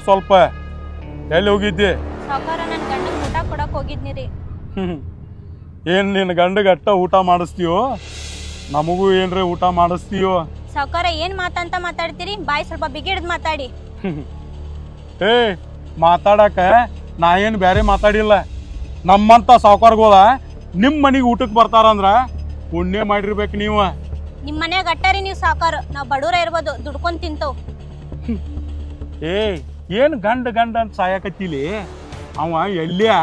ಸ್ವಲ್ಪ ಎಲ್ಲಿ ಹೋಗಿದ್ದಿ? ಸಾವ್ಕಾರ ನನ್ನ ಗಂಡಗೆ ಊಟ ಕೊಡಕ್ ಹೋಗಿದ್ನಿರಿ. ಏನ್ ನಿನ್ನ ಗಂಡಗೆ ಅಟ್ಟ ಊಟ ಮಾಡಿಸ್ತೀಯೋ, ನಮಗೂ ಏನ್ರಿ ಊಟ ಮಾಡಿಸ್ತೀಯೋ? ಸಾವ್ಕಾರ ಏನ್ ಮಾತಂತ ಮಾತಾಡ್ತೀರಿ? ಬಾಯಿ ಸ್ವಲ್ಪ ಬಿಗಿಡ್ದು ಮಾತಾಡಿ. ಏ ಮಾತಾಡಕ ನಾ ಏನು ಬೇರೆ ಮಾತಾಡಿಲ್ಲ. ನಮ್ಮಂತ ಸಾವ್ಕಾರ್ಗೋದ ನಿಮ್ಮ ಮನೆಗೆ ಊಟಕ್ಕೆ ಬರ್ತಾರಂದ್ರ ಪುಣ್ಯ ಮಾಡಿರ್ಬೇಕು ನೀವು. ನಿಮ್ಮ ಮನ್ಯಾಗ ಅಟ್ಟಾರಿ ನೀವು ಸಾವ್ಕಾರ, ನಾವು ಬಡೂರ ಇರ್ಬೋದು, ದುಡ್ಕೊಂಡ್ ತಿಂತವ್. ಏ ಏನು ಗಂಡ ಗಂಡ ಅಂತ ಸಾಯಕತ್ತಿಲಿ? ಅವ ಎಲ್ಲಿಯ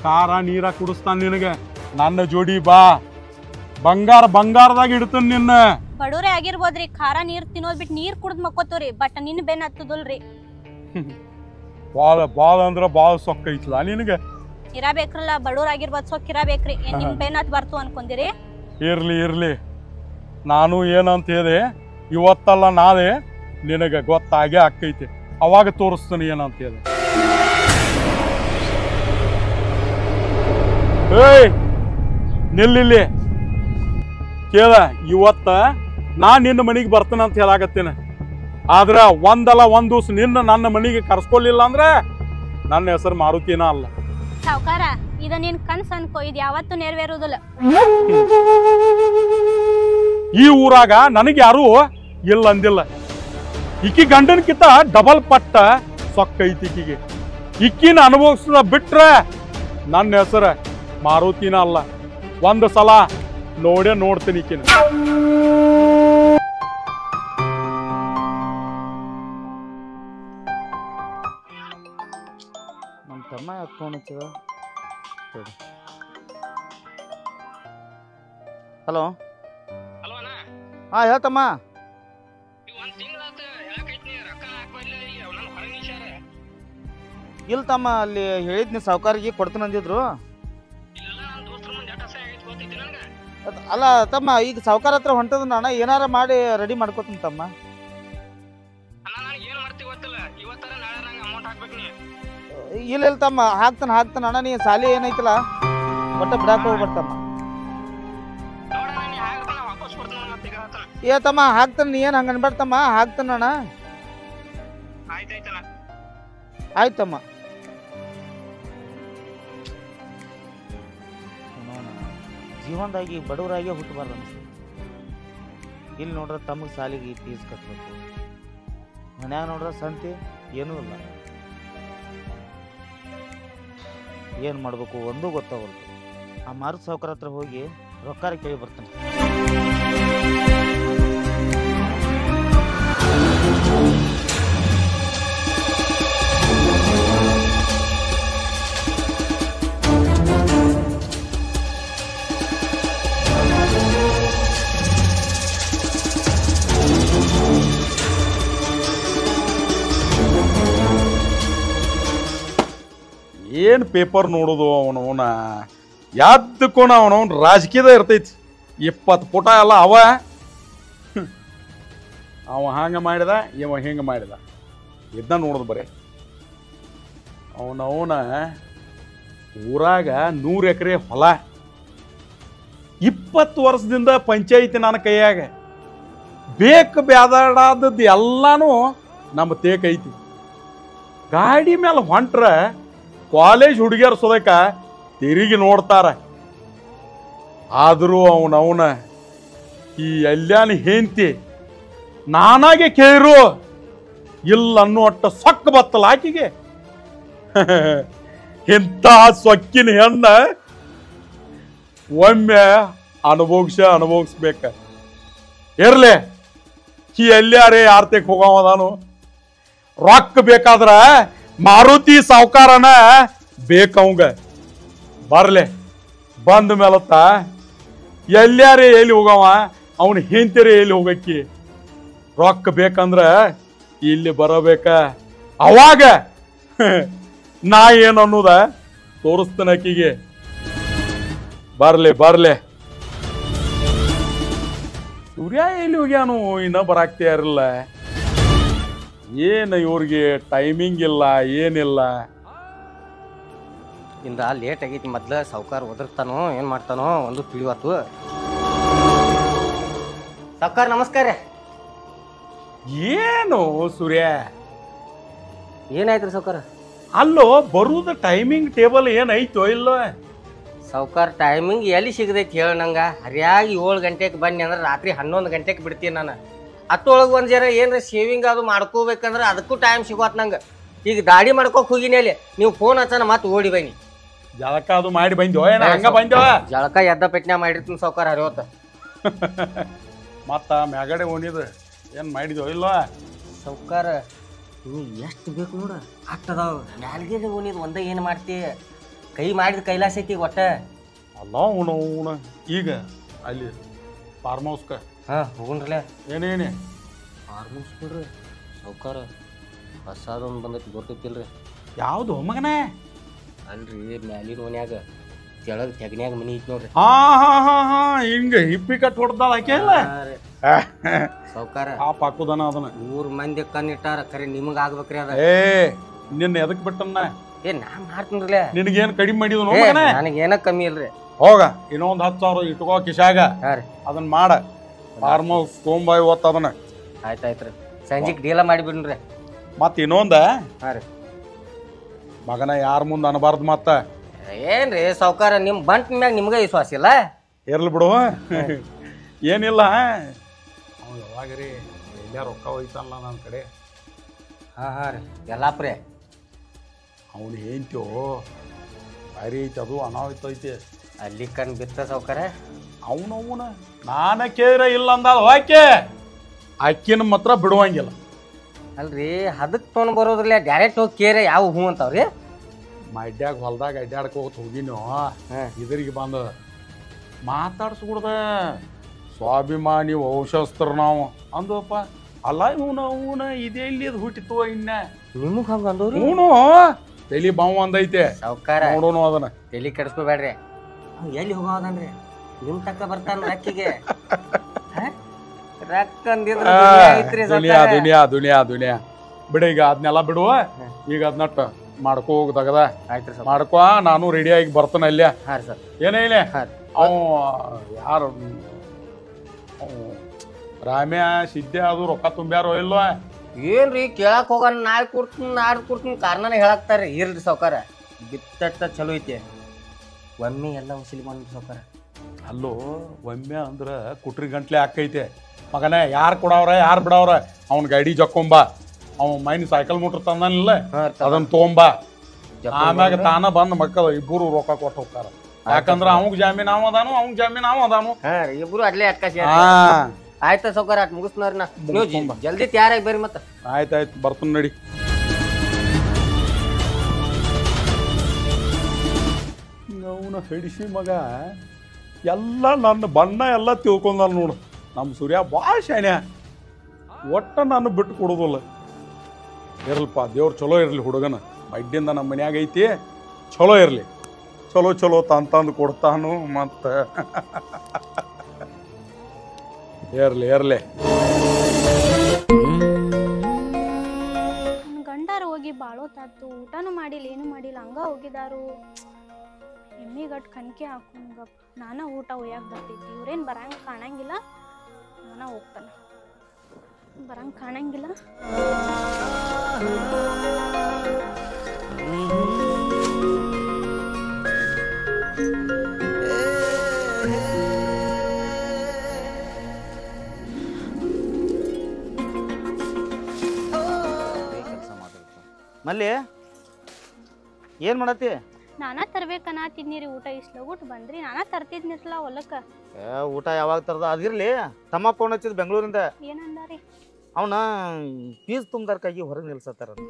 ಖಾರ ನೀರ ಕುಡಿಸ್ತಾನ ನಿನಗೆ. ನನ್ನ ಜೋಡಿ ಬಾ, ಬಂಗಾರದಾಗ ಇಡ್ತಾನ ನಿನ್ನ. ಬಡೂರೇ ಆಗಿರ್ಬೋದ್ರಿ, ಖಾರ ನೀರ್ ತಿನ್ನೋದ್ ಬಿಟ್ಟು ನೀರ್ ಕುಡ್ದ್ ಮಕ್ಕೋತವ್ರಿ. ಬಟ್ ನಿನ್ನ ಬೆನ್ ಹತ್ತದಲ್ರಿ. ಬಾಳ ಅಂದ್ರ ಬಾಳ ಸೊಕ್ಕ ಐತ್ಲಾ ನಿನಗೆ? ಇರಬೇಕ್ರಲ್ಲ, ಬಡೂರ್ ಆಗಿರ್ಬೋದು, ಸೊಕ್ಕ ಇರಬೇಕ್ರಿ. ನಿಮ್ ಬೆನ್ ಹತ್ ಬರ್ತು ಅನ್ಕೊಂದಿರಿ? ಇರ್ಲಿ ನಾನು ಏನಂತ ಹೇಳಿದೆ, ಇವತ್ತಲ್ಲ ನಾಳೆ ನಿನಗೆ ಗೊತ್ತಾಗೇ ಆಕೈತಿ. ಅವಾಗ ತೋರಿಸ್ತಾನೆ ಏನಂತ ಹೇಳಿದೆ. ಏಯ್ ನಿಲ್ಲಿ ಕೇಳ, ಇವತ್ತ ನಾ ನಿನ್ನ ಮನೆಗೆ ಬರ್ತಾನ ಅಂತ ಹೇಳಾಕತ್ತೇನೆ. ಆದ್ರ ಒಂದಲ್ಲ ಒಂದ್ ದಿವ್ಸ ನನ್ನ ಮನೆಗೆ ಕರ್ಸ್ಕೊಲಿಲ್ಲ ಅಂದ್ರೆ ನನ್ನ ಹೆಸರು ಮಾರುತಿನ ಅಲ್ಲ. ಸಾವ್ಕಾರ ಇದ ನಿನ್ ಕನ್ಸ್ ಅನ್ಕೋ, ಇದು ಯಾವತ್ತೂ ನೆರವೇರುದಿಲ್ಲ. ಈ ಊರಾಗ ನನಗೆ ಯಾರು ಇಲ್ಲ ಅಂದಿಲ್ಲ. ಇಕ್ಕಿ ಗಂಡನ್ಕಿಂತ ಡಬಲ್ ಪಟ್ಟ ಸೊಕ್ಕ ಐತಿ ಇಕ್ಕಿಗೆ. ಇಕ್ಕಿನ ಅನುಭವಿಸದ ಬಿಟ್ರೆ ನನ್ನ ಹೆಸರ ಮಾರುತಿನ ಅಲ್ಲ. ಒಂದು ಸಲ ನೋಡ್ತೀನಿ ಇಕ್ಕಿನ. ನಮ್ಮ ತಮ್ಮ ಫೋನ್ ಹಚ್ಚದ. ಹಲೋ ಹಾಂ ಹೇಳ್ತಮ್ಮ. ಇಲ್ಲ ತಮ್ಮ, ಅಲ್ಲಿ ಹೇಳಿದ್ನಿ ಸಾವ್ಕಾರಿಗೆ ಕೊಡ್ತೀನಿ ಅಂದಿದ್ರು. ಅಲ್ಲ ತಮ್ಮ, ಈಗ ಸಾವ್ಕಾರ ಹತ್ರ ಹೊಂಟದ ಅಣ್ಣ, ಏನಾರ ಮಾಡಿ ರೆಡಿ ಮಾಡ್ಕೋತೀನಿ ತಮ್ಮ. ಇಲ್ಲ ತಮ್ಮ, ಹಾಕ್ತಾನ ಅಣ್ಣ. ನೀ ಸಾಲಿ ಏನೈತಿಲ್ಲ ಒಟ್ಟ ಬಿಡಾಕ ಹೋಗ್ಬರ್ತಮ್ಮ. ಏ ತಮ್ಮ ಹಾಕ್ತಾನ, ನೀ ಏನು ಹಂಗ ಅನ್ಬೇಡ್ತಮ್ಮ, ಹಾಕ್ತಾನ ಅಣ್ಣ. ಆಯ್ತಮ್ಮ. ಜೀವನದಾಗಿ ಬಡವರಾಗಿ ಹುಟ್ಟಬಾರ್ದು ಅನಿಸ್ತು. ಇಲ್ಲಿ ನೋಡ್ರೆ ತಮಗೆ ಸಾಲಿಗೆ ಫೀಸ್ ಕಟ್ಟಬೇಕು, ಮನ್ಯಾಗ ನೋಡ್ರೆ ಸಂತೆ ಏನೂ ಇಲ್ಲ. ಏನು ಮಾಡಬೇಕು ಒಂದೂ ಗೊತ್ತಾಗಲ್ತು. ಆ ಮಾರುತಿ ಸಾವ್ಕಾರ ಹತ್ರ ಹೋಗಿ ರೊಕ್ಕ ಕೇಳಿ ಬರ್ತಾನೆ. ಏನು ಪೇಪರ್ ನೋಡೋದು ಅವನವನ ಯಾದಕ್ಕೋಣ ಅವನವನ್ ರಾಜಕೀಯದ ಇರ್ತೈತಿ. 20 ಪುಟ ಎಲ್ಲ ಅವ ಹಂಗ ಮಾಡಿದ, ಇವ ಹಿಂಗೆ ಮಾಡಿದ, ಇದನ್ನ ನೋಡೋದು ಬರೀ. ಅವನವನ ಊರಾಗ 100 ಎಕರೆ ಹೊಲ, 20 ವರ್ಷದಿಂದ ಪಂಚಾಯಿತಿ ನನ್ನ ಕೈಯಾಗ. ಬೇಕು ಬ್ಯಾದಾಡಾದದ್ದು ಎಲ್ಲಾನು ನಮ್ಮ ತೇಕೈತಿ. ಗಾಡಿ ಮೇಲೆ ಹೊಂಟ್ರ ಕಾಲೇಜ್ ಹುಡುಗಿಯರ್ ಸೋದಕ ತಿರುಗಿ ನೋಡ್ತಾರ. ಆದರೂ ಅವನ ಈ ಅಲ್ಯಾನ ಹೆಂಡತಿ ನಾನಾಗೆ ಕೇಳಿರು ಇಲ್ಲ ಅನ್ನೋ ಅಟ್ಟ ಸೊಕ್ಕ ಬತ್ತಲ್ಲ ಆಕಿಗೆ. ಇಂಥ ಸೊಕ್ಕಿನ ಹೆಣ್ಣ ಒಮ್ಮೆ ಅನುಭವಿಸ್ಬೇಕ. ಇರ್ಲಿ, ಈ ಎಲ್ಲಾರೇ ಆರ್ತಕ್ಕೆ ಹೋಗವದಾನು. ರೊಕ್ಕ ಬೇಕಾದ್ರ ಮಾರುತಿ ಸಾವ್ಕಾರನ ಬೇಕವಂಗ. ಬರ್ಲೆ, ಬಂದ ಮೇಲತ್ತ ಎಲ್ಲಾರೇ ಎಲ್ಲಿ ಹೋಗವ, ಅವನ ಹೆಂಡತಿರೇ ಎಲ್ಲಿ ಹೋಗಕ್ಕಿ. ರೊಕ್ಕ ಬೇಕಂದ್ರ ಇಲ್ಲಿ ಬರಬೇಕ. ಅವಾಗ ನಾ ಏನು ಅನ್ನೋದ ತೋರಿಸ್ತೇನೆ ಆಕಿಗೆ. ಬರ್ಲೆ. ಸೂರ್ಯ ಎಲ್ಲಿ ಹೋಗ್ಯಾನು, ಇನ್ನ ಬರಾಕ್ತೇ ಇರಲ್ಲ. ಏನು ಇವ್ರಿಗೆ ಟೈಮಿಂಗ್ ಇಲ್ಲ, ಏನಿಲ್ಲ. ಇಂದ ಲೇಟ್ ಆಗೈತಿ. ಮೊದ್ಲ ಸಾವ್ಕಾರ ಒದರ್ತಾನೋ ಏನ್ ಮಾಡ್ತಾನೋ ಒಂದು ತಿಳಿವತ್ತು. ಸಾವ್ಕಾರ ನಮಸ್ಕಾರ. ಏನು ಸೂರ್ಯ ಏನಾಯ್ತ್ರಿ ಸಾವ್ಕಾರ? ಅಲ್ಲೋ ಬರುದ ಟೈಮಿಂಗ್ ಟೇಬಲ್ ಏನೈತೋ ಇಲ್ಲೋ? ಸಾವ್ಕಾರ ಟೈಮಿಂಗ್ ಎಲ್ಲಿ ಸಿಗದೈತಿ ಹೇಳ ನಂಗೆ. ಹರಿಯಾಗಿ 7 ಗಂಟೆಗೆ ಬನ್ನಿ ಅಂದ್ರೆ ರಾತ್ರಿ 11 ಗಂಟೆಗೆ ಬಿಡ್ತೀನಿ ನಾನು. ಅಷ್ಟೊಳಗೆ ಒಂದು ಜರ ಏನ್ರ ಶೇವಿಂಗ್ ಅದು ಮಾಡ್ಕೋಬೇಕಂದ್ರೆ ಅದಕ್ಕೂ ಟೈಮ್ ಸಿಗೋತ್ ನಂಗೆ. ಈಗ ದಾಡಿ ಮಾಡ್ಕೋಕ್ ಹೋಗಿನಿ ಅಲ್ಲಿ, ನೀವು ಫೋನ್ ಹಚ್ಚನ ಮತ್ತೆ ಓಡಿ ಬನ್ನಿ. ಜಳಕ ಅದು ಮಾಡಿ ಬಂದ್ಯೋ ಏನ ಹಂಗ ಬಂದ್ಯೋ? ಜಳಕ ಎದ್ದ ಪೆಟ್ನ್ಯಾ ಮಾಡಿರ್ತೀನಿ ಸಾವ್ಕಾರ ಹರಿವತ್ತ. ಮತ್ತ ಮ್ಯಾಗಡೆ ಓಣಿದ ಏನ್ ಮಾಡಿದ್ಯೋ ಇಲ್ಲೋ? ಸಾವ್ಕಾರ ನೀವು ಎಷ್ಟು ಬೇಕು ನೋಡ ಅಟ್ಟದಾವ. ಮ್ಯಾಲ್ಗೆ ಓಣಿದ್ ಒಂದೇ ಏನು ಮಾಡ್ತಿ? ಕೈ ಮಾಡಿದ ಕೈಲಾಸ ಐತಿ ಒಟ್ಟ. ಅಲ್ಲ ಉಣ ಈಗ ಅಲ್ಲಿ ಫಾರ್ಮ್ ಹೌಸ್ಕ ಹೋಗುಣ್ರಲ್ಲ. ಏನೇನೆ ಫಾರ್ಮ್ ಹೌಸ್ ಬಿಡ್ರಿ ಸಾವ್ಕಾರ. ಹೊಸದೊಂದು ಬಂದೈತಿ ಗೊತ್ತೈತಿಲ್ರಿ? ಯಾವ್ದು ಮಗನೇ? ಅಲ್ರಿ ಮ್ಯಾಲಿನ ಓಣ್ಯಾಗ ತೆಳಗ್ ತೆಗನ್ಯಾಗ ಮನಿ ಐತಿ ನೋಡ್ರಿ. ಹಾ ಹಿಂಗ ಹಿಪ್ಪಿ ಕಟ್ ಹೊಡ್ದಾಳ ಆಕೆ ಇಲ್ಲ ಸಾವ್ಕಾರ. ಪಾಪ ಹಾಕುದನ ಅದನ್ನ 3 ಮಂದಿ ಕಣ್ಣಿಟ್ಟಾರ, ಖರೆ ನಿಮಗ ಆಗ್ಬೇಕ್ರಿ ಅದ. ನಿನ್ನ ಎದಕ್ ಬಿಟ್ಟನ್ನ? ನಾ ಮಾಡ್ತೀನ್ರಲ್ಲ. ನಿನಗೇನ್ ಕಡಿಮೆ ಮಾಡಿದ್ನು ನನಗೇನ ಕಮ್ಮಿ ಇಲ್ರಿ. ಹೋಗ ಇನ್ನೊಂದ್ 10,000 ಇಟ್ಕೋ ಕಿಶಾಗ. ಅದನ್ನ ಮಾಡ ಫಾರ್ಮ್ ಹೌಸ್ ತೊಂಬ ಇವತ್ತು ಅದನ್ನ. ಆಯ್ತಾಯ್ತ್ರಿ, ಸಂಜಿಗ್ ಡೀಲ ಮಾಡಿಬಿಡ್ರಿ. ಮತ್ ಇನ್ನೊಂದ ಹಾ ರೀ ಮಗನ ಯಾರ ಮುಂದೆ ಅನ್ಬಾರ್ದು. ಮತ್ತ ಏನ್ರಿ ಸಾವ್ಕಾರ, ನಿಮ್ ಬಂಟ್ ಮ್ಯಾಗ ನಿಮ್ಗ ವಿಶ್ವಾಸ ಇಲ್ಲ? ಇರ್ಲಿ ಬಿಡು, ಏನಿಲ್ಲ. ಅವ್ ಯಾವಾಗ್ರಿ ಎಲ್ಲ ರೊಕ್ಕ ಹೋಯ್ತಲ್ಲ ನನ್ನ ಕಡೆ. ಹಾ ರೀ ಎಲ್ಲಾಪ್ರಿ. ಅವನು ಏಂತ್ಯೋ ಭಾರಿ ಐತಿ, ಅದು ಅನಾಹುತ ಐತಿ. ಅಲ್ಲಿ ಕಣ್ ಬಿತ್ತ ಸಾವ್ಕಾರ. ಅವನವನ ನಾನ ಕೇರ ಇಲ್ಲ ಅಂದಾಳ ಆಕೆ. ಅಕ್ಕಿನ ಮಾತ್ರ ಬಿಡುವಂಗಿಲ್ಲ. ಅಲ್ರಿ ಅದಕ್ಕೆ ತೊಗೊಂಡ್ ಬರೋದ್ರಲ್ಲ, ಡೈರೆಕ್ಟ್ ಹೋಗಿ ಕೇರೆ ಯಾವ ಹೂ ಅಂತಾವ್ರಿ? ಮಡ್ಯಾಗ ಹೊಲ್ದಾಗ ಅಡ್ಡಾಡ್ಕೋತ ಹೋಗಿನೋ, ಇದ್ರಿಗೆ ಬಂದ ಮಾತಾಡ್ಸ್ಬಿಡ್ದ. ಸ್ವಾಭಿಮಾನಿ ವಂಶಸ್ತ್ರ ನಾವು ಅಂದಪ್ಪ. ಅಲ್ಲ ಇವನ ಇದೇ ಇಲ್ಲಿ ಅದು ಹುಟ್ಟಿತ್ತು. ಇನ್ನ ನಿಮಗ್ ಹಂಗ ಅಂದವ್ರಿ? ಇವನು ತಲಿ ಬಾವು ಅಂದೈತೆ ಸಾವ್ಕಾರ. ನೋಡೋನು ಅದನ್ನ ತಲಿ ಕೆಡಿಸ್ಕೋಬೇಡ್ರಿ. ಎಲ್ಲಿ ಹೋಗೋದನ್ರಿ? ನಿಮ್ ತಕ್ಕ ಬರ್ತಾನ ರಕ್ಕಿಗೆ. ರೊಕ್ಕ ದುನಿಯಾ ಬಿಡ. ಈಗ ಅದನ್ನೆಲ್ಲ ಬಿಡುವ. ಈಗ ಅದನ್ನಟ್ಟ ಮಾಡ್ಕೋ ಹೋಗದಾಗ ಮಾಡ್ಕೋ. ನಾನು ರೆಡಿ ಆಗಿ ಬರ್ತಾನ ಅಲ್ಲೇ. ಏನೇ ಅವ ಯಾರು ರಾಮ್ಯ ಸಿದ್ದೆ ಅದು ರೊಕ್ಕ ತುಂಬ್ಯಾರೋ ಇಲ್ವಾ? ಏನ್ರಿ ಕೇಳಕ್ ಹೋಗೋಣ, ನಾಳೆ ಕೊಡ್ತೀನಿ ನಾಡ್ದು ಕೊಡ್ತೀನಿ ಕಾರಣನೇ ಹೇಳಾಕ್ತಾರ. ಇರ್ರಿ ಸಾವ್ಕಾರ, ಬಿತ್ತ ಚಲೋ ಐತಿ. ಒಮ್ಮೆ ಎಲ್ಲ ವಸೂಲಿ ಮಾಡಿ ಸಾವ್ಕಾರ. ಅಲ್ಲೋ ಒಮ್ಮೆ ಅಂದ್ರ ಕುಟ್ರಿ ಗಂಟ್ಲೆ ಹಾಕೈತೆ ಮಗನೇ. ಯಾರು ಕೊಡವ್ರ ಯಾರು ಬಿಡವ್ರ? ಅವ್ನ ಗಾಡಿ ಜಕ್ಕೊಂಬ. ಅವ ಮೈನ್ ಸೈಕಲ್ ಮೋಟ್ರ್ ತಂದನಿಲ್ಲ, ಅದನ್ನ ತೊಗೊಂಬ. ಆಮ್ಯಾಗ ತಾನ ಬಂದ್ ಮಕ್ಕಳು ಇಬ್ಬರು ರೊಕ್ಕ ಕೊಟ್ಟು ಹೋಗ್ತಾರ. ಯಾಕಂದ್ರ ಅವಂಗ ಜಾಮೀನ್ ಅವ ಅದಾನು, ಅವಂಗ ಜಾಮೀನ್ ಅವ ಅದಾನು. ಇಬ್ರು ಅಡ್ಲೇ ಅಟ್ಕಾಸಿ. ಆಯ್ತ ಸಾವ್ಕಾರ, ಅಟ್ ಮುಗಿಸ್ನವ್ರನ್ನ ನೀವು ಜಲ್ದಿ ತಯಾರಾಗಿ ಬರ್ರಿ. ಮತ್ತ ಆಯ್ತಾಯ್ತು ಬರ್ತೀನಿ ನಡಿ. ಅವನ ಹಿಡಿಸಿ ಮಗ ಎಲ್ಲ ನನ್ನ ಬಣ್ಣ ಎಲ್ಲ ತಿಳ್ಕೊಂಡ ನೋಡು. ನಮ್ಮ ಸೂರ್ಯ ಭಾಳ ಶಾಣ್ಯ, ಒಟ್ಟ ನಾನು ಬಿಟ್ಟು ಕೊಡೋದಿಲ್ಲ. ಇರಲ್ಪ ದೇವ್ರು ಚಲೋ ಇರಲಿ ಹುಡುಗನ. ಬಡ್ಡಿಂದ ನಮ್ಮ ಮನ್ಯಾಗ ಐತಿ, ಚಲೋ ಇರಲಿ. ಚಲೋ ತಂದು ಕೊಡ್ತಾನು. ಮತ್ತು ಇರಲಿ ಗಂಡಾರ ಹೋಗಿ ಬಾಳೋತಾತು, ಊಟನೂ ಮಾಡಿಲ್ಲ ಏನು ಮಾಡಿಲ್ಲ, ಹಂಗ ಹೋಗಿದಾರು. ಎಮ್ಮಿಗಟ್ ಕಣ್ಕೆ ಹಾಕೊಂಡಪ್ಪ. ನಾನ ಊಟ ಒಯ್ಯಾಕ ಬರ್ತೈತಿ. ಇವ್ರೇನು ಬರಂಗ ಕಾಣಂಗಿಲ್ಲ. ನಾನ ಹೋಗ್ತಾನೆ, ಬರಂಗ ಕಾಣಂಗಿಲ್ಲ. ಮಲ್ಲಿ ಏನ್ ಮಾಡತ್ತಿ? ನಾನಾ ತರ್ಬೇಕನ್ನತ್ತಿದ್ನಿರಿ ಊಟ. ಇಷ್ಟು ಲಗೂಟ್ ಬಂದ್ರಿ, ನಾನಾ ತರ್ತಿದ್ನಿರ್ಲ ಹೊಲಕ್ಕ. ಊಟ ಯಾವಾಗ ತರದ? ಅದಿರ್ಲಿ, ತಮ್ಮ ಫೋನ್ ಹಚ್ಚಿದ್ ಬೆಂಗಳೂರಿಂದ. ಏನಂದಾರಿ? ಅವನ ಫೀಸ್ ತುಂಬದಾರ್ಕಾಗಿ ಹೊರಗೆ ನಿಲ್ಸತ್ತಾರಂತ.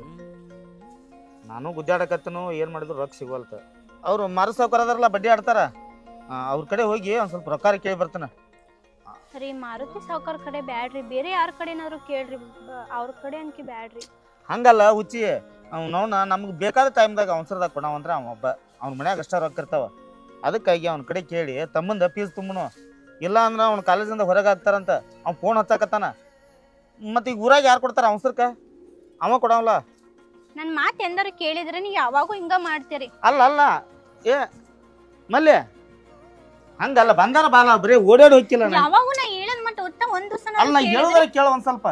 ನಾನು ಗುದ್ದಾಡಕತ್ತನು, ಏನ್ ಮಾಡಿದ್ರು ರೊಕ್ಕ ಸಿಗೋಲ್ತ. ಅವ್ರು ಮಾರು ಸಾವ್ಕಾರ ಅದಾರಲ್ಲ, ಬಡ್ಡಿ ಆಡ್ತಾರ, ಅವ್ರ ಕಡೆ ಹೋಗಿ ಒಂದ್ ಸ್ವಲ್ಪ ರೊಕ್ಕ ಕೇಳಿ ಬರ್ತಾನ. ರೀ ಮಾರುತಿ ಸಾವ್ಕಾರ ಕಡೆ ಬ್ಯಾಡ್ರಿ, ಬೇರೆ ಯಾರ ಕಡೆನಾದ್ರು ಕೇಳ್ರಿ. ಅವ್ರ ಕಡೆ ಅಂಕಿ ಬ್ಯಾಡ್ರಿ. ಹಂಗಲ್ಲ ಹುಚ್ಚಿ, ಅವ್ನವ್ನ ನಮ್ಗೆ ಬೇಕಾದ ಟೈಮ್ದಾಗ ಅವಸರದಾಗ ಕೊಡವಂದ್ರ ಅವ ಒಬ್ಬ. ಅವ್ನ ಮನ್ಯಾಗ ಅಷ್ಟ ರೊಕ್ಕ ಇರ್ತಾವ. ಅದಕ್ಕಾಗಿ ಅವ್ನ ಕಡೆ ಕೇಳಿ ತಮ್ಮಂದ ಫೀಸ್ ತುಂಬನು. ಇಲ್ಲ ಅಂದ್ರೆ ಅವ್ನ ಕಾಲೇಜಿಂದ ಹೊರಗೆ ಹಾಕ್ತಾರಂತ. ಅವ್ನು ಫೋನ್ ಹಚ್ಚಾಕತ್ತಾನ. ಮತ್ತೆ ಈಗ ಊರಾಗ ಯಾರು ಕೊಡ್ತಾರ ಅವಸರಕ್ಕ? ಅವ ಕೊಡವಲ್ಲ. ನನ್ನ ಮಾತು ಎಂದಾರು ಕೇಳಿದ್ರೆ ನೀವು ಯಾವಾಗೂ ಹಿಂಗ ಮಾಡ್ತೀರಿ. ಅಲ್ಲ ಏ ಮಲ್ಲೆ, ಹಂಗಲ್ಲ, ಬಂದಾರ ಬಾಲ ಬರೀ ಓಡಾಡಿ ಹೋಗಿಲ್ಲ. ಯಾವಾಗೂ ನಾ ಹೇಳದ್ ಮತ್ತೆ ಒತ್ತ ಒಂದು ಸಲ ಅಲ್ಲ, ಹೇಳೋದ್ರ ಕೇಳ ಒಂದ್ ಸ್ವಲ್ಪ.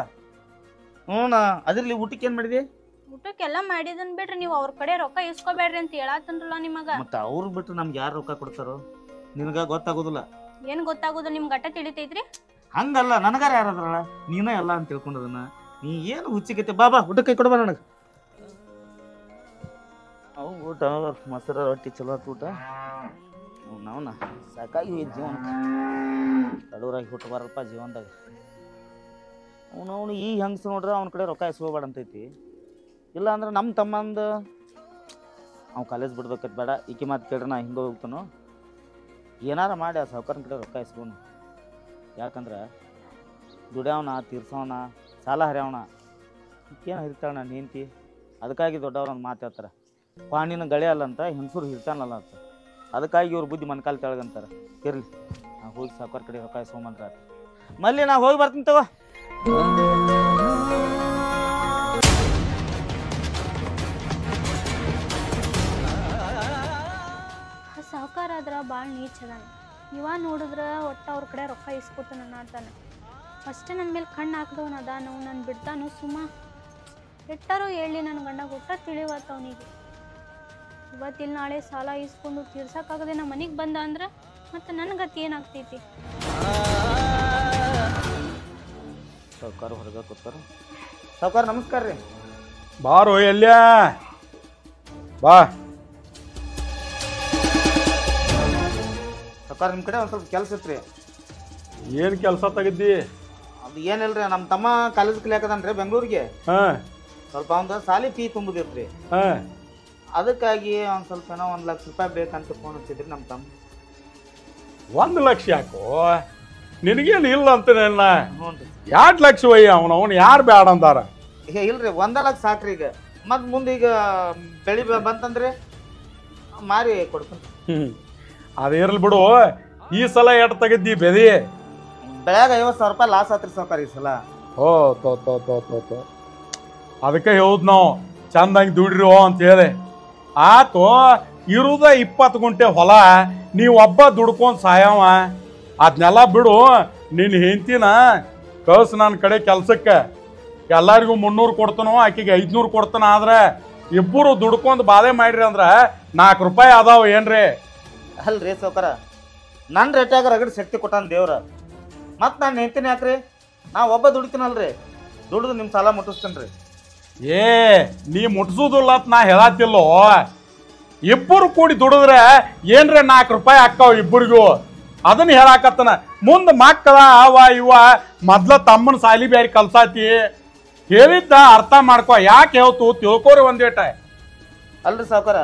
ಅದ್ರಲ್ಲಿ ಊಟಕ್ಕೆ ಏನ್ ಮಾಡಿದಿ? ಊಟಕ್ಕೆಲ್ಲ ಮಾಡಿದನ್ ಬಿಡ್ರಿ ನೀವು ಅವ್ರ ಕಡೆ ರೊಕ್ಕ ಇಸ್ಕೋಬೇಡ್ರಿ ಅಂತ ಹೇಳತ್ತನ್ರಲ್ಲ ನಿಮಗ. ಮತ್ತ ಅವ್ರು ಬಿಟ್ಟು ನಮ್ಗೆ ಯಾರು ರೊಕ್ಕ ಕೊಡ್ತಾರೋ ನಿನಗ ಗೊತ್ತಾಗೋದಿಲ್ಲ. ಏನ್ ಗೊತ್ತಾಗೋದು ನಿಮ್ಗೆ ಗಟ್ಟ ತಿಳಿತೈತ್ರಿ? ಹಂಗಲ್ಲ, ನನಗಾರ ಯಾರದ್ರಲ್ಲ ನೀನೇ ಎಲ್ಲ ಅಂತ ತಿಳ್ಕೊಂಡದನ್ನ. ನೀ ಏನು ಹುಚ್ಚಿಕೈತಿ? ಬಾಬಾ ಊಟಕ್ಕೆ ಕೊಡ್ಬಾ ನನಗೆ. ಅವು ಊಟ ಮೊಸರು ರೊಟ್ಟಿ ಚಲೋ ಆತು ಊಟ. ನಾವ್ನ ಸಾಕಾಗಿ ಹೋಯ್ತು ಜೀವನಕ್ಕೆ. ಕಡೂರಾಗಿ ಹುಟ್ಟಬಾರಪ್ಪ ಜೀವನದಾಗ. ಅವನು ಈ ಹೆಂಗ್ಸ ನೋಡ್ರೆ ಅವ್ನ ಕಡೆ ರೊಕ್ಕ ಇಸ್ಕೋಬೇಡ ಅಂತೈತಿ. ಇಲ್ಲ ಅಂದ್ರೆ ನಮ್ಮ ತಮ್ಮಂದು ಅವ್ನು ಕಾಲೇಜ್ ಬಿಡ್ಬೇಕತ್ ಬೇಡ, ಈಕಿ ಮಾತು ಕೇಳ್ರೆ ನಾ ಹಿಂಗೆ ಹೋಗ್ತಾನೋ. ಏನಾರ ಮಾಡಿ ಆ ಸಾವುಕಾರನ ಕಡೆ ರೊಕ್ಕ ಇಸ್ಕೋನು. ಯಾಕಂದ್ರೆ ದುಡ್ಯಾವನ ತೀರ್ಸೋಣ, ಸಾಲ ಹರಿಯವನ. ಈಕೇನು ಹಿರ್ತಾಳ ನಾನು ಹೆಂಡ್ತಿ. ಅದಕ್ಕಾಗಿ ದೊಡ್ಡವ್ರು ಒಂದು ಮಾತು ಹೇಳ್ತಾರೆ, ಪಾಣಿನ ಗಳೆ ಅಲ್ಲ ಅಂತ ಹೆಂಗಸರು ಹಿರ್ತಾನಲ್ಲ ಅಂತ. ಅದಕ್ಕಾಗಿ ಇವ್ರು ಬುದ್ಧಿ ಮನ್ಕಾಲ ತೆಳಗಂತಾರೆ. ಇರಲಿ, ನಾ ಹೋಗಿ ಸಾವುಕಾರ ಕಡೆ ರೊಕ್ಕ ಇಸ್ಕೊಂಬಂದ್ರೆ ಆಯ್ತು. ಮಲ್ಲಿ ನಾ ಹೋಗಿ ಬರ್ತೀನಿ ತಗೋ. ಸಾವುಕಾರ ಆದ್ರ ಭಾಳ ನೀಚ್ ಅದಾನ. ಇವ ನೋಡಿದ್ರ ಒಟ್ಟು ಅವ್ರ ಕಡೆ ರೊಕ್ಕ ಇಸ್ಕೊತಾನ ಅನ್ನತಾನೆ. ಫಸ್ಟ್ ನನ್ನ ಮೇಲೆ ಕಣ್ಣು ಹಾಕ್ದವನ ಅದಾನು, ನಾನು ಬಿಡ್ತಾನು ಸುಮ್ಮ. ಎಟ್ಟಾರು ಹೇಳಿ ನನ್ನ ಗಂಡ ಒಟ್ಟ ತಿಳಿವತ್ತ ಅವನಿಗೆ. ಇವತ್ತಿಲ್ಲಿ ನಾಳೆ ಸಾಲ ಇಸ್ಕೊಂಡು ತೀರ್ಸಕ್ಕಾಗದೆ ನಮ್ಮ ಮನೆಗೆ ಬಂದ ಅಂದ್ರೆ ಮತ್ತೆ ನನ್ನ ಗತಿ ಏನಾಗ್ತೈತಿ? ಸಾವುಕಾರ ಹೊರಗೆ ಕೂತಾರ. ಸಾವುಕಾರ ನಮಸ್ಕಾರ ರೀ. ಬಾರೋ ಎಲ್ಯಾ ಬಾ. ಸಾವುಕಾರ ನಿಮ್ಮ ಕಡೆ ಒಂದು ಸ್ವಲ್ಪ ಕೆಲಸ ಇತ್ತು ರೀ. ಏನು ಕೆಲಸ ತೆಗಿದ್ದಿ? ಅದು ಏನಿಲ್ರಿ, ನಮ್ಮ ತಮ್ಮ ಕಾಲೇಜ್ ಕಲಿಯಾಕದಾನ್ರಿ ಬೆಂಗಳೂರಿಗೆ. ಹಾಂ, ಸ್ವಲ್ಪ ಅವ್ನ ಸಾಲಿ ಫೀ ತುಂಬುದಿರ್ರಿ. ಹಾಂ, ಅದಕ್ಕಾಗಿ ಒಂದು ಸ್ವಲ್ಪ ಏನೋ 1 ಲಕ್ಷ ರೂಪಾಯಿ ಬೇಕಂತ ಫೋನ್ ಹಚ್ಚಿದ್ರಿ ನಮ್ಮ ತಮ್ಮ. 1 ಲಕ್ಷ ಯಾಕೋ? ನಿನಗೇನು ಇಲ್ಲ ಅಂತ ನನ್ನ ಹ್ಞೂ ರೀ. 2 ಲಕ್ಷ ಒಯ್ಯ. ಅವನು ಯಾರು ಬೇಡ ಅಂದಾರ? ಇಲ್ರಿ 1 ಲಕ್ಷ ಸಾಕ್ರಿ. ಈಗ ಮತ್ತು ಮುಂದೆ ಈಗ ಬೆಳಿ ಬಂತಂದ್ರೆ ಮಾರಿ ಕೊಡ್ತೀನಿ. ಅದಿರ್ಲಿ ಬಿಡು. ಈ ಸಲ ಎಷ್ಟು ತೆಗಿದ್ದಿ ಬೆದಿ? ಬೆಳ್ಯಾಗ 50,000 ರೂಪಾಯಿ ಲಾಸ್ ಆತ್ರಿ ಸಾವುಕಾರ ಈ ಸಲ. ಓ ತೋ ಅದಕ್ಕೆ ಹೇಳುದು ನಾವು ಚಂದಂಗೆ ದುಡ್ರಿ ಅಂತ ಹೇಳಿ ಆತು. ಇರುದ 20 ಗುಂಟೆ ಹೊಲ, ನೀವು ಒಬ್ಬ ದುಡ್ಕೊಂಡು ಸಾಯವ. ಅದನ್ನೆಲ್ಲ ಬಿಡು. ನಿನ್ನ ಹೆಂಡ್ತಿನ ಕಳ್ಸಿ ನನ್ನ ಕಡೆ ಕೆಲ್ಸಕ್ಕೆ. ಎಲ್ಲರಿಗೂ 300 ಕೊಡ್ತಾನೋ, ಆಕೆಗೆ 500 ಕೊಡ್ತಾನ. ಆದ್ರೆ ಇಬ್ಬರು ದುಡ್ಕೊಂಡು ಬಾಧೆ ಮಾಡ್ರಿ ಅಂದ್ರೆ 4 ರೂಪಾಯಿ ಅದಾವ ಏನ್ರಿ? ಅಲ್ರಿ ಸಾವುಕಾರ, ನನ್ನ ರೇಟ್ಯಾಗ ರಗಡ್ ಶಕ್ತಿ ಕೊಟ್ಟಾನ ದೇವ್ರ. ಮತ್ತು ನಾನು ಹೆಂಡ್ತೀನಿ ಯಾಕ್ರಿ? ನಾ ಒಬ್ಬ ದುಡಿತೀನಲ್ರಿ, ದುಡಿದು ನಿಮ್ಮ ಸಾಲ ಮುಟ್ಟಿಸ್ತೇನೆ ರೀ. ಏ ನೀ ಮುಟ್ಸುದಿಲ್ಲ ಅಂತ ನಾ ಹೇಳತ್ತಿಲ್ಲೋ. ಇಬ್ಬರು ಕೂಡಿ ದುಡಿದ್ರೆ ಏನ್ರೆ 4 ರೂಪಾಯಿ ಹಾಕಾವ ಇಬ್ಬರಿಗೂ. ಅದನ್ನ ಹೇಳಾಕತ್ತನ. ಮುಂದೆ ಮಕ್ಕಳ ಅವ ಇವ ಮೊದ್ಲ ತಮ್ಮನ ಸಾಲಿ ಬ್ಯಾರಿ ಕಲ್ಸಾತಿ. ಹೇಳಿದ್ದ ಅರ್ಥ ಮಾಡ್ಕೊ. ಯಾಕೆ ಹೇಳ್ತು ತಿಳ್ಕೋರಿ ಒಂದೇಟ. ಅಲ್ರಿ ಸಾವುಕಾರ,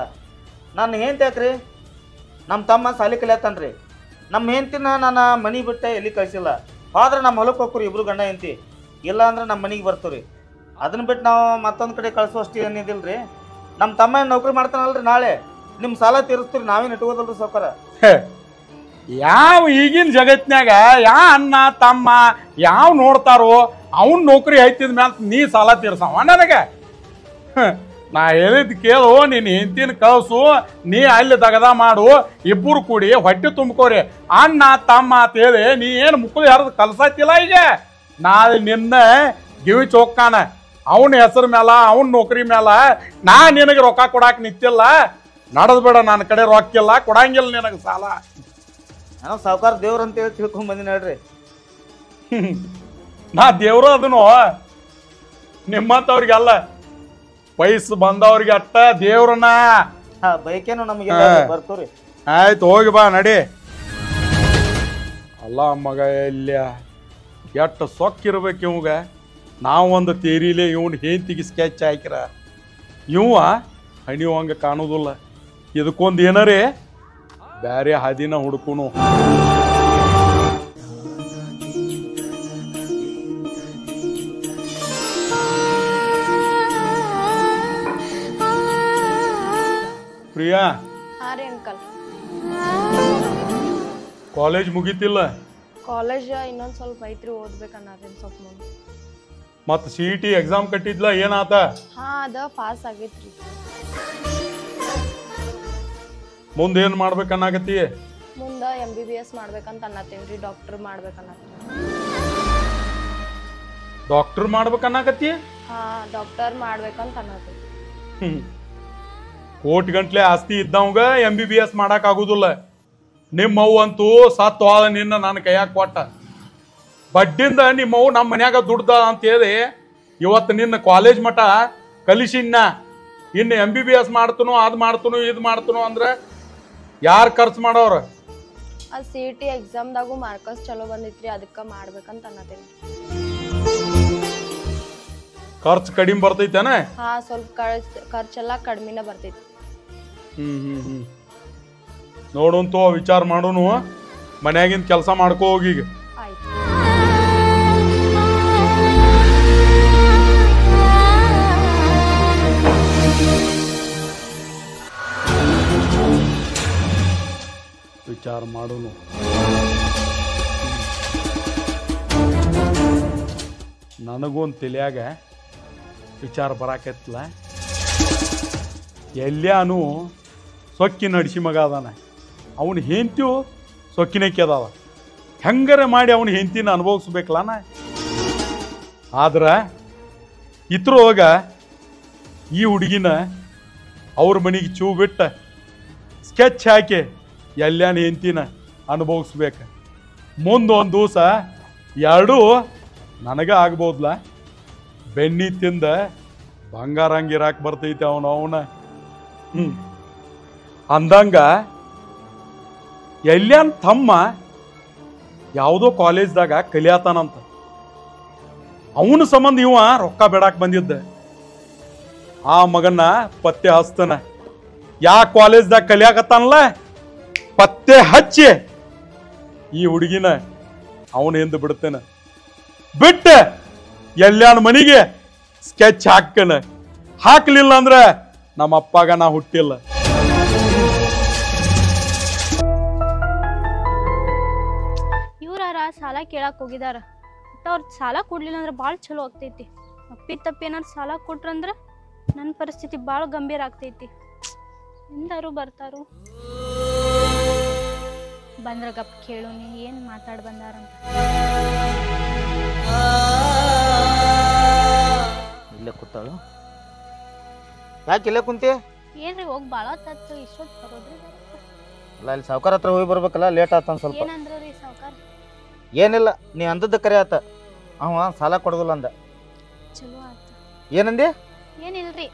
ನಾನು ಹೆಂಡ್ತಿ ಯಾಕ್ರಿ? ನಮ್ಮ ತಮ್ಮ ಸಾಲಿ ಕಲಿಯತ್ತಾನ್ರಿ. ನಮ್ಮ ಹೆಂಡ್ತಿನ ನಾನು ಮನೆ ಬಿಟ್ಟೆ ಎಲ್ಲಿ ಕಳಿಸಿಲ್ಲ. ಆದ್ರೆ ನಮ್ಮ ಹೊಲಕ್ಕೆ ಹೋಗ್ರಿ ಇಬ್ರು ಗಂಡ ಹೆಂಡ್ತಿ. ಇಲ್ಲ ಅಂದ್ರೆ ನಮ್ಮ ಮನೆಗೆ ಬರ್ತೀವಿ. ಅದನ್ನ ಬಿಟ್ಟು ನಾವು ಮತ್ತೊಂದು ಕಡೆ ಕಳಿಸೋಷ್ಟು ಏನಿದಿಲ್ರಿ. ನಮ್ಮ ತಮ್ಮ ಏನು ನೌಕರಿ ಮಾಡ್ತಾನಲ್ರಿ, ನಾಳೆ ನಿಮ್ಮ ಸಾಲ ತೀರಿಸ್ತೀರಿ. ನಾವೇನು ಇಟ್ಕೋದಲ್ರಿ ಸಾವುಕಾರ. ಯಾವ ಈಗಿನ ಜಗತ್ನ್ಯಾಗ ಯಾ ಅಣ್ಣ ತಮ್ಮ ಯಾವ ನೋಡ್ತಾರೋ ಅವನ್ ನೌಕರಿ ಐತಿದ ಮ್ಯಾಲ ನೀ ಸಾಲ ತೀರ್ಸವ ನನಗೆ? ನಾ ಹೇಳಿದ್ ಕೇಳು. ನೀನ್ ಹೆಂಡ್ತಿನ ಕಳ್ಸು, ನೀ ಅಲ್ಲಿ ದಗದ ಮಾಡು. ಇಬ್ಬರು ಕೂಡಿ ಹೊಟ್ಟೆ ತುಂಬ್ಕೋರಿ. ಅಣ್ಣ ತಮ್ಮ ಅಂತ ಹೇಳಿ ನೀ ಏನು ಮುಕ್ಕಳು ಯಾರದು ಕಲ್ಸತ್ತಿಲ್ಲ. ಈಗ ನಾಳೆ ನಿನ್ನ ಗಿವಿ ಚೌಕಾನ ಅವನ ಹೆಸರು ಮ್ಯಾಲ ಅವನ ನೌಕರಿ ಮ್ಯಾಲ ನಾ ನಿನಗೆ ರೊಕ್ಕ ಕೊಡಾಕ್ ನಿಂತಿಲ್ಲ. ನಡದ್ ಬೇಡ, ನನ್ನ ಕಡೆ ರೊಕ್ಕಿಲ್ಲ, ಕೊಡಂಗಿಲ್ಲ ನಿನಗೆ ಸಾಲ. ಏನೋ ಸಾವುಕಾರ ದೇವ್ರ ಅಂತ ಹೇಳಿ ತಿಳ್ಕೊಂಡ್ ಬಂದಿನಿ ಹೇಳ್ರಿ. ನಾ ದೇವ್ರು ಅದನ್ನು ನಿಮ್ಮಂತವ್ರಿಗೆಲ್ಲ ವಯಸ್ಸು ಬಂದವ್ರಿಗೆ ಅಟ್ಟ ದೇವ್ರನ್ನ. ಬೈಕೇನು ನಮಗೆ ಬರ್ತವ್ರಿ. ಆಯ್ತು ಹೋಗಿ ಬಾ ನಡಿ. ಅಲ್ಲ ಮಗ ಎಲ್ಯ ಎಷ್ಟು ಸೊಕ್ಕಿರ್ಬೇಕು ಇವಾಗ. ನಾವೊಂದು ತೇರಿಲೆ ಇವನು ಹೆಂಡ್ತಿಗೆ ಸ್ಕೆಚ್ ಹಾಕಿರ ಇವ ಹಣಿವಂಗೆ ಕಾಣೋದಿಲ್ಲ. ಇದಕ್ಕೊಂದು ಏನರೇ ಬ್ಯಾರೆ ಹಾದಿನ ಹುಡುಕುನು. ಪ್ರಿಯಾ, ಹಾಂ ರೀ ಅಂಕಲ್. ಕಾಲೇಜ್ ಮುಗೀತಿಲ್ಲ? ಕಾಲೇಜ್ ಇನ್ನೊಂದು ಸ್ವಲ್ಪ ಐತ್ರಿ, ಓದ್ಬೇಕನ್ನತ್ತೀನಿ ಸ್ವಲ್ಪ ಮುಂದೆ. ಮತ್ತು CET ಎಕ್ಸಾಮ್ ಕಟ್ಟಿದ್ಲ, ಏನಾತ? ಹಾಂ, ಅದ ಪಾಸ್ ಆಗೈತ್ರಿ. ಮುಂದೇನು ಮಾಡ್ಬೇಕನ್ನಾಗತ್ತಿ? ಮುಂದೆ MBBS ಮಾಡ್ಬೇಕಂತ ಅನ್ನತ್ತೀನಿ ರೀ, ಡಾಕ್ಟರ್ ಮಾಡ್ಬೇಕನ್ನತ್ತೀನಿ. ಡಾಕ್ಟರ್ ಮಾಡ್ಬೇಕನ್ನಾಕತ್ತಿ? ಹಾ ಡಾಕ್ಟರ್ ಮಾಡ್ಬೇಕಂತ ಅನ್ನತ್ತೀನಿ. ಕೋಟಿ ಗಂಟ್ಲೆ ಆಸ್ತಿ ಇದ್ದವಂಗ MBBS ಮಾಡಕ್ ಆಗುದಿಲ್ಲ. ನಿಮ್ಮ ಅವ್ವ ಅಂತೂ ಸತ್ತು ಹೋದ ನಿನ್ನ ನನ್ನ ಕೈಯಾಗ ಕೊಟ್ಟ. ಬಡ್ಡಿಂದ ನಿಮ್ಮ ಅವ್ವ ನಮ್ಮ ಮನ್ಯಾಗ ದುಡ್ದ ಅಂತ ಹೇಳಿ ಇವತ್ತು ನಿನ್ನ ಕಾಲೇಜ್ ಮಠ ಕಲಿಸಿನ್ನ. ಇನ್ನು MBBS ಮಾಡ್ತನು ಅದು ಮಾಡ್ತನು ಇದು ಮಾಡ್ತನು ಅಂದ್ರೆ ಯಾರು ಖರ್ಚು ಮಾಡೋರು? ಆ CET ಎಕ್ಸಾಮ್ದಾಗೂ ಮಾರ್ಕಸ್ ಚಲೋ ಬಂದಿತ್ರಿ, ಅದಕ್ಕೆ ಮಾಡ್ಬೇಕಂತ ಅನ್ನತ್ತೀನಿ. ಖರ್ಚು ಕಡಿಮೆ ಬರ್ತೈತೇನ? ಹಾ ಸ್ವಲ್ಪ ಖರ್ಚೆಲ್ಲ ಕಡಿಮೆನ ಬರ್ತೈತಿ. ನೋಡುಂತು ವಿಚಾರ ಮಾಡೋನು. ಮನ್ಯಾಗಿನ ಕೆಲಸ ಮಾಡ್ಕೋ ಹೋಗೀಗ. ಆಯ್ತು. ವಿಚಾರ ಮಾಡೋನು. ನನಗೊಂದು ತಿಳಿಯಾಗ ವಿಚಾರ ಬರಾಕೈತಲ್ಲ, ಎಲ್ಯಾನು ಸೊಕ್ಕಿ ನಡ್ಸಿ ಮಗ ಅದಾನ. ಅವನು ಹೆಂಡ್ತಿಯು ಸೊಕ್ಕಿನಕ್ಕೆ ಅದಾವ. ಹೆಂಗಾರೆ ಮಾಡಿ ಅವನು ಹೆಂಡ್ತಿನ ಅನುಭವಿಸ್ಬೇಕಲ್ಲ. ಆದ್ರೆ ಇದ್ರೊಳಗ ಈ ಹುಡುಗಿನ ಅವ್ರ ಮನೆಗೆ ಚೂ ಬಿಟ್ಟ ಸ್ಕೆಚ್ ಹಾಕಿ ಎಲ್ಲಾನ ಹೆಂಡ್ತಿನ ಅನುಭವಿಸ್ಬೇಕು. ಮುಂದೊಂದು ದಿವಸ ಎರಡೂ ನನಗೆ ಆಗ್ಬೋದ್ಲ. ಬೆನ್ನಿ ತಿಂದ ಬಂಗಾರ ಹಂಗಿರಾಕ್ ಬರ್ತೈತೆ ಅವನ ಅಂದಂಗ ಎಲ್ಯಾನ್ ತಮ್ಮ ಯಾವುದೋ ಕಾಲೇಜ್ದಾಗ ಕಲಿಯಾತಾನಂತ. ಅವನ ಸಂಬಂಧ ಇವ ರೊಕ್ಕ ಬೇಡಾಕ್ ಬಂದಿದ್ದ. ಆ ಮಗನ್ನ ಪತ್ತೆ ಹಚ್ತಾನ. ಯಾ ಕಾಲೇಜ್ದಾಗ ಕಲಿಯಾಕತ್ತಾನಲ್ಲ ಪತ್ತೆ ಹಚ್ಚಿ ಈ ಹುಡುಗಿನ ಅವನ ಹಿಂದೆ ಬಿಡ್ತೇನೆ. ಬಿಟ್ಟ ಎಲ್ಯಾನ ಮನಿಗೆ ಸ್ಕೆಚ್ ಹಾಕನ. ಹಾಕ್ಲಿಲ್ಲ ಅಂದ್ರೆ ನಮ್ಮ ಅಪ್ಪಾಗ ನಾ ಹುಟ್ಟಿಲ್ಲ. ಇವ್ರಾರ ಸಾಲ ಕೇಳಕ್ ಹೋಗಿದಾರ. ಅವ್ರ ಸಾಲ ಕೊಡ್ಲಿಲ್ಲ ಅಂದ್ರೆ ಭಾಳ ಚಲೋ ಆಗ್ತೈತಿ. ಅಪ್ಪಿ ತಪ್ಪಿ ಏನಾರು ಸಾಲ ಕೊಟ್ರಂದ್ರ ನನ್ನ ಪರಿಸ್ಥಿತಿ ಭಾಳ ಗಂಭೀರ ಆಗ್ತೈತಿ. ಎಂದಾರು ಬರ್ತಾರು ಬಂದ್ರ ಗಪ್ ಕೇಳು ನೀ ಏನ್ ಮಾತಾಡ್ ಬಂದಾರಂತ. ಇಲ್ಲೇ ಕೂತಾಳು. ಯಾಕೆ ಇಲ್ಲೇ ಕುಂತಿ? ಏನ್ರಿ ಹೋಗಿ ಭಾಳ ತತ್ತು ಇಷ್ಟೊತ್ತು ಬರೋದ್ರಿ? ಅಲ್ಲ ಅಲ್ಲಿ ಸಾವ್ಕಾರ ಹತ್ರ ಹೋಗಿ ಬರ್ಬೇಕಲ್ಲ, ಲೇಟ್ ಆತ ಸ್ವಲ್ಪ. ಏನಂದ್ರಿ ಸಾವ್ಕಾರ? ಏನಿಲ್ಲ, ನೀ ಅಂದದ್ದು ಕರೆ ಆತ. ಅವ ಸಾಲ ಕೊಡೋದಿಲ್ಲ ಅಂದ. ಚಲೋ ಆತ. ಏನಂದಿ? ಏನಿಲ್ರಿ,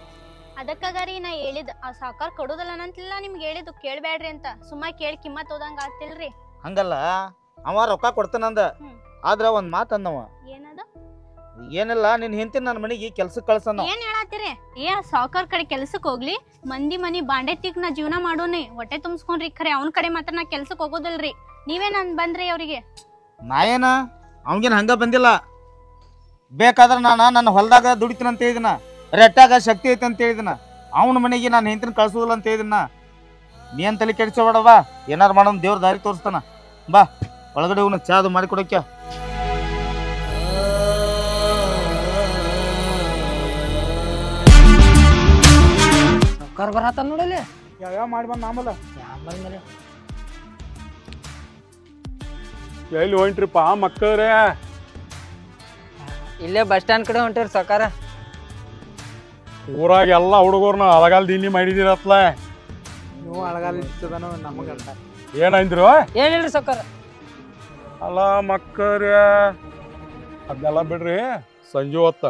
ಅದಕ್ಕಾಗಾರಿ ನಾ ಹೇಳಿದ್ ಆ ಸಾವ್ಕಾರ ಕೊಡೋದಲ್ಲ ನಂತಿಲ್ಲ ನಿಮ್ಗೆ ಹೇಳಿದ್ದು ಕೇಳ್ಬೇಡ್ರಿ ಅಂತ. ಸುಮ್ಮ ಕೇಳಿ ಕಿಮ್ಮತ್ ಹೋದಂಗ ಆಗ್ತಿಲ್ರಿ. ಹಂಗಲ್ಲ, ಅವ ರೊಕ್ಕ ಕೊಡ್ತಾನಂದ. ಆದ್ರ ಒಂದ್ ಮಾತು ಅಂದವ. ಏನದ? ಏನಿಲ್ಲ, ನಿನ್ ಹೆಂಡತಿ ನನ್ನ ಮನೆಗೆ ಕೆಲ್ಸಕ್ಕೆ ಕಳ್ಸಂದ. ಏನ್ ಹೇಳತ್ತೀರಿ? ಸಾವ್ಕಾರ ಕಡೆ ಕೆಲ್ಸಕ್ ಹೋಗ್ಲಿ, ಮಂದಿ ಮನಿ ಬಾಂಡೆ ತಿಕ್ ನಾ ಜೀವನ ಮಾಡೋನಿ, ಹೊಟ್ಟೆ ತುಂಬಿಸ್ಕೊಂಡ್ರಿ. ಖರೆ ಅವ್ನ ಕಡೆ ಮಾತ್ರ ನಾ ಕೆಲ್ಸಕ್ ಹೋಗೋದಿಲ್ರಿ. ನೀವೇ ನನ್ ಬಂದ್ರಿ ಅವ್ರಿಗೆ? ನಾ ಏನ ಅವನಿಗೇನು ಹಂಗ ಬಂದಿಲ್ಲ. ಬೇಕಾದ್ರೆ ನನ್ನ ಹೊಲದಾಗ ದುಡಿತೀನಂತ ಹೇಳಿದಿನ, ರೆಟ್ಟಾಗ ಶಕ್ತಿ ಐತೆ ಅಂತ ಹೇಳಿದಿನ. ಅವನ ಮನೆಗೆ ನಾನು ಹೆಂಡತಿನ ಕಳ್ಸೋದಿಲ್ಲ ಅಂತ ಹೇಳಿದಿನ. ನೀ ಏನ್ ತಲೆ ಕೆಡಿಸೋಬೇಡವ. ಏನಾರು ಮಾಡೋಣ, ದೇವ್ರ ದಾರಿ ತೋರಿಸ್ತಾನ. ಬಾ ಒಳಗಡೆ ಹೋಗಿ ಚಾದು ಮಾಡಿ ಕೊಡೋಕೆ. ಕರ್ ಬರತ್ತ ನೋಡಲಿ. ಯಾವ ಮಾಡಿ ಬಂದ ಆಮಲ್ಲ ಮೇಲೆ ಎಲ್ಲಿ ಹೊಂಟ್ರಿಪ್ಪ ಮಕ್ಕಳ್ರೆ? ಇಲ್ಲೇ ಬಸ್ ಸ್ಟ್ಯಾಂಡ್ ಕಡೆ ಹೊಂಟಿರಿ ಸಾಕಾರ. ಊರಾಗ ಎಲ್ಲ ಹುಡುಗರ್ನ ಅಳಗಾಲ ದಿಲ್ಲಿ ಮಾಡಿದಿರತ್ಲ. ನೀವು ಅಳಗಾಲ ನಮಗ ಏನಂದ್ರು? ಏನಿಲ್ರಿ ಸಾಕಾರ. ಅಲ್ಲ ಮಕ್ಕಳ್ರೆ, ಅದನ್ನೆಲ್ಲ ಬಿಡ್ರಿ. ಸಂಜೆ ಹೊತ್ತ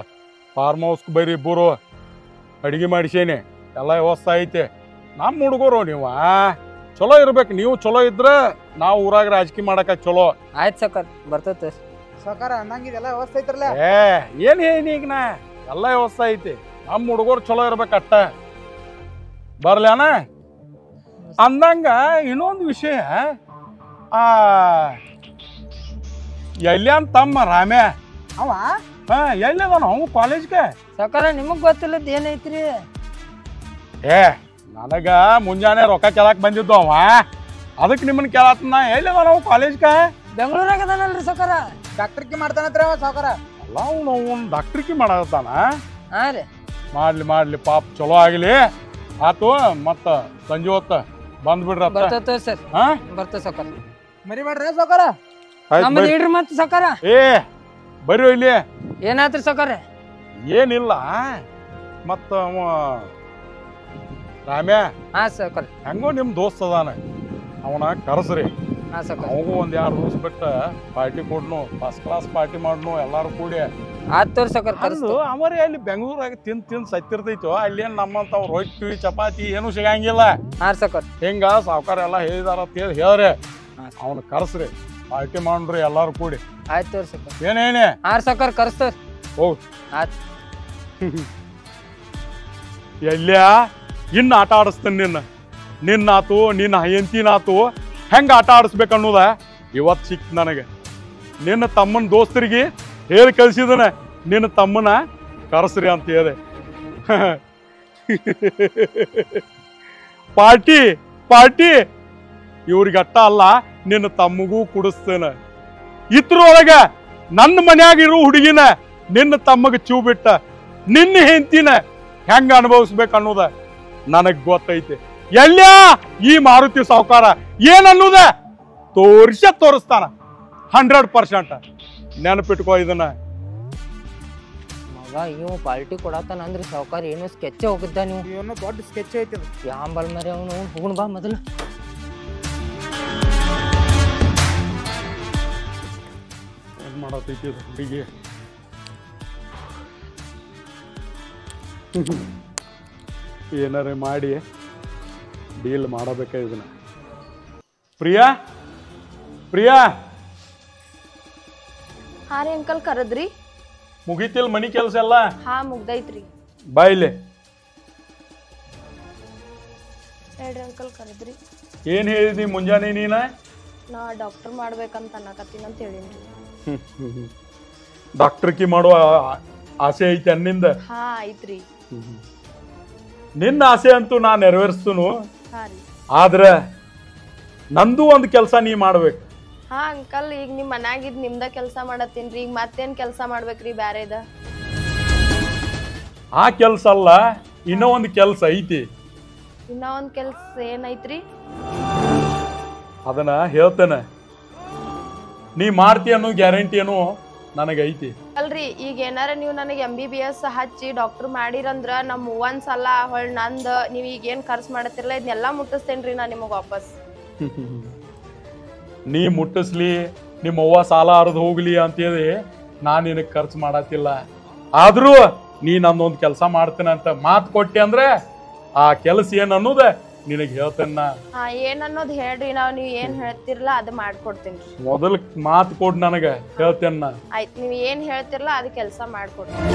ಫಾರ್ಮ್ ಹೌಸ್ಗೆ ಬರ್ರಿ ಇಬ್ಬರು. ಅಡಿಗೆ ಮಾಡಿಸೇನಿ, ಎಲ್ಲ ವ್ಯವಸ್ಥೆ ಐತೆ. ನಮ್ಮ ಹುಡುಗರು ನೀವು ಚಲೋ ಇರ್ಬೇಕು. ನೀವು ಚಲೋ ಇದ್ರೆ ನಾವು ಊರಾಗ ರಾಜಕೀಯ ಮಾಡಕ ಚಲೋ. ಆಯ್ತು ಸಾಕಾರ, ಬರ್ತೈತೆ ಸಾಕಾರ. ಅನ್ನಂಗಿದೆಲ್ಲ ವ್ಯವಸ್ಥೆ ಐತ್ರಲ್ಲ? ಏನ್ ನಾ ಎಲ್ಲ ವ್ಯವಸ್ಥೆ ಐತಿ. ನಮ್ಮ ಹುಡುಗರು ಚಲೋ ಇರ್ಬೇಕಟ್ಟ. ಬರ್ಲ್ಯಾನ ಅಂದಂಗ ಇನ್ನೊಂದು ವಿಷಯ. ಎಲ್ಯಾನ್ ತಮ್ಮ ರಾಮ್ಯ ಅವ ಎಲ್ಲಿದಾನ ಅವ ಕಾಲೇಜ್ಗೆ? ಸಾಕಾರ ನಿಮಗ್ ಗೊತ್ತಿಲ್ಲದ ಏನೈತ್ರಿ? ನನಗ ಮುಂಜಾನೆ ರೊಕ್ಕ ಕೇಳಾಕ್ ಬಂದಿದ್ದು ಅವ. ಅದಕ್ಕೆ ನಿಮ್ಮನ್ನ ಕೇಳತ್ತನ. ಎಲ್ಲಿದಾನ ಅವ ಕಾಲೇಜ್ಗೆ? ಬೆಂಗಳೂರಾಗ ಅದಾನಲ್ರಿ ಸಾಕಾರ. ಡಾಕ್ಟರ್ಕಿ ಮಾಡ್ತಾನತ್ರ ಅವ ಸಾಕಾರ. ಅಲ್ಲ ಅವ್ನು ಡಾಕ್ಟ್ರಿಕಿ ಮಾಡತ್ತಾನ. ಹಾ ರೀ, ಮಾಡ್ಲಿ ಪಾಪ ಚಲೋ ಆಗ್ಲಿ. ಆತು ಮತ್ತ ಸಂಜೆ ಹೊತ್ತ ಬಂದ್ಬಿಡ್ರ. ಬರ್ತೈತೆ ಸರ್. ಹಾ ಬರ್ತೇವೆ ಸಾಕಾರ. ಮರಿಬೇಡ್ರಿ ಸಾಕಾರ. ನಮ್ಮದು ಇಡ್ರಿ ಮತ್ತೆ ಸಾಕಾರ. ಬರ್ರಿ ಇಲ್ಲಿ ಏನಾತ್ರಿ ಸಾವ್ಕಾರ? ಏನಿಲ್ಲ ಮತ್ತ ಅವ ರಾಮ್ಯ ಹಾ ಸಾವ್ಕಾರ. ಹೆಂಗೋ ನಿಮ್ ದೋಸ್ತ್ ಅದಾನ, ಅವನ ಕರೆಸ್ರಿ. ಹಾ ಸಾವ್ಕಾರ. ಅವಾಗೂ ಒಂದ್ 2 ದಿವಸ ಬಿಟ್ಟು ಪಾರ್ಟಿ ಕೊಡ್ನು, ಫಸ್ಟ್ ಕ್ಲಾಸ್ ಪಾರ್ಟಿ ಮಾಡ್ನು ಎಲ್ಲಾರು ಕೂಡಿ. ಆತ್ ತೋರಿ ಸಾವ್ಕಾರ, ಕರ್ಸ್ತು. ಅವರೇ ಅಲ್ಲಿ ಬೆಂಗಳೂರಾಗ ತಿಂದ್ ಸತ್ತಿರ್ತೈತೋ, ಅಲ್ಲೇನ್ ನಮ್ಮಂತಾವ್ ರೊಟ್ಟಿ ಚಪಾತಿ ಏನು ಸಿಗಂಗಿಲ್ಲ. ಹಾ ಸಾವ್ಕಾರ. ಹಿಂಗ ಸಾವ್ಕಾರ ಎಲ್ಲ ಹೇಳಿದಾರ ಅಂತ ಹೇಳ್ರಿ, ಅವನ ಕರೆಸ್ರಿ, ಪಾರ್ಟಿ ಮಾಡ್ರಿ ಎಲ್ಲಾರು ಕೂಡಿ. ಆಯ್ತು ತೋರಿ ಸಾವ್ಕಾರ. ಏನೇನೆ ಹಾ ಸಾವ್ಕಾರ, ಕರ್ಸ್ತವ್ರಿ. ಹೋಗ್ ಆತ್. ಎಲ್ಯ ಇನ್ನು ಆಟ ಆಡಿಸ್ತೇನೆ ನಿನ್ನಾತು ನಿನ್ನ ಹೆಂಡತಿನಾತು ಹೆಂಗೆ ಆಟ ಆಡಿಸ್ಬೇಕು ಅನ್ನೋದ ಇವತ್ತು ಸಿಕ್ತು ನನಗೆ. ನಿನ್ನ ತಮ್ಮನ ದೋಸ್ತರಿಗೆ ಹೇಳಿ ಕಳಿಸಿದನೆ, ನಿನ್ನ ತಮ್ಮನ ಕರೆಸ್ರಿ ಅಂತ ಹೇಳಿದೆ. ಪಾರ್ಟಿ ಪಾರ್ಟಿ ಇವ್ರಿಗೆ ಅಟ್ಟ ಅಲ್ಲ, ನಿನ್ನ ತಮ್ಮಗೂ ಕುಡಿಸ್ತೇನೆ. ಇದ್ರೊಳಗೆ ನನ್ನ ಮನ್ಯಾಗಿರೋ ಹುಡುಗಿನ ನಿನ್ನ ತಮ್ಮಗ ಚೂ ಬಿಟ್ಟ ನಿನ್ನ ಹೆಂಡತಿನ ಹೆಂಗ ಅನುಭವಿಸ್ಬೇಕು ಅನ್ನೋದ ನನಗ್ ಗೊತ್ತೈತಿ. ಎಲ್ಲ ಈ ಮಾರುತಿ ಸಾವ್ಕಾರ ಏನನ್ನೋದ ತೋರಿಸ್ತಾನ 100%. ನೆನಪಿಟ್ಕೋ ಇದನ್ನ. ಮಗ ಇವ್ ಪಾರ್ಟಿ ಕೊಡತಾನ ಅಂದ್ರಿ ಸಾವ್ಕಾರ, ಏನು ಸ್ಕೆಚ್ ಹೋಗಿದ್ದ ನೀವು? ಏನೋ ದೊಡ್ಡ ಸ್ಕೆಚ್ ಐತಿ ಅದು. ಯಾಂಬಲ್ ಮರಿ ಅವನು ಹೋಗುಣ ಬಾ ಮೊದಲು. ಏನ್ ಮಾಡತೈತಿ ಇದು ಹುಡುಗಿ? ಏನಾರ ಮಾಡಿ ಡೀಲ್ ಮಾಡಬೇಕ ಇದನ್ನ. ಪ್ರಿಯಾ ಪ್ರಿಯಾ ಹಾ ರೀ ಅಂಕಲ್, ಕರದ್ರಿ? ಮುಗಿತಿಲ್ ಮನಿ ಕೆಲಸ ಎಲ್ಲ? ಹಾ ಮುಗ್ದೈತ್ರಿ. ಬಾಯ್ಲೆ. ಹೇಳ್ರಿ ಅಂಕಲ್, ಕರದ್ರಿ? ಏನ್ ಹೇಳಿದಿ ಮುಂಜಾನೆ ನೀನ? ನಾ ಡಾಕ್ಟರ್ ಮಾಡ್ಬೇಕಂತ ಅನ್ನಕತ್ತೀನಿ ಅಂತ ಹೇಳಿನ್ರಿ. ಡಾಕ್ಟರ್ಕಿ ಮಾಡುವ ಆಸೆ ಐತಿ ಅನ್ನಿಂದ? ಹಾ ಐತ್ರಿ. ನಿನ್ನ ಆಸೆ ಅಂತೂ ನಾ ನೆರವೇರಿಸ್ತನು, ಹಾ ರೀ. ಆದ್ರ ನಂದು ಒಂದು ಕೆಲಸ ನೀ ಮಾಡ್ಬೇಕು. ಹಾ ಅಂಕಲ್, ಈಗ ನಿಮ್ ಮನ್ಯಾಗಿದ್ ನಿಮ್ದ ಕೆಲ್ಸ ಮಾಡತ್ತೀನ್ರಿ, ಈಗ ಮತ್ತೇನ್ ಕೆಲ್ಸ ಮಾಡ್ಬೇಕ್ರಿ ಬ್ಯಾರೆದ? ಆ ಕೆಲ್ಸ ಅಲ್ಲ, ಇನ್ನೂ ಒಂದು ಕೆಲ್ಸ ಐತಿ. ಇನ್ನ ಒಂದ್ ಕೆಲ್ಸ ಏನೈತ್ರಿ? ಅದನ್ನ ಹೇಳ್ತೇನೆ, ನೀ ಮಾಡ್ತಿ ಅನ್ನೋ ಗ್ಯಾರಂಟಿ ಏನೋ ನನಗೈತಿ. ಅಲ್ರಿ, ಈಗ ಏನಾರ ನೀವು ನನಗೆ MBBS ಹಚ್ಚಿ ಡಾಕ್ಟರ್ ಮಾಡಿರಂದ್ರ ನಮ್ ಒಂದ್ ಸಲ ಹೊಳ್ ನಂದ ನೀವ್ ಈಗ ಏನ್ ಖರ್ಚು ಮಾಡತ್ತಿರಲ್ಲ ಇದನ್ನೆಲ್ಲಾ ಮುಟ್ಟಿಸ್ತೇನ್ರಿ ನಾ ನಿಮಗ್ ವಾಪಸ್. ನೀ ಮುಟ್ಟಿಸ್ಲಿ, ನಿಮ್ಮ ಅವ್ವ ಸಾಲ ಹರಿದು ಹೋಗ್ಲಿ ಅಂತೇಳಿ ನಾನು ನಿನಗೆ ಖರ್ಚು ಮಾಡತ್ತಿಲ್ಲ. ಆದ್ರೂ ನೀ ನಂದೊಂದು ಕೆಲಸ ಮಾಡ್ತೇನೆ ಅಂತ ಮಾತು ಕೊಟ್ಟೆ ಅಂದ್ರೆ ಆ ಕೆಲಸ ಏನ್ ಅನ್ನೋದ ನಿನಗೆ ಹೇಳ್ತೇನೆ. ಹಾ ಏನ್ ಅನ್ನೋದ್ ಹೇಳ್ರಿ, ನೀವ್ ಏನ್ ಹೇಳ್ತಿರ್ಲ ಅದ್ ಮಾಡ್ಕೊಡ್ತೇನ್ರಿ. ಮೊದಲ್ ಮಾತು ಕೊಡ್ ನನಗ ಹೇಳ್ತೇನ. ಆಯ್ತು, ನೀವ್ ಏನ್ ಹೇಳ್ತಿರ್ಲ ಅದ್ ಕೆಲ್ಸ ಮಾಡ್ಕೊಡ್ತೀನಿ.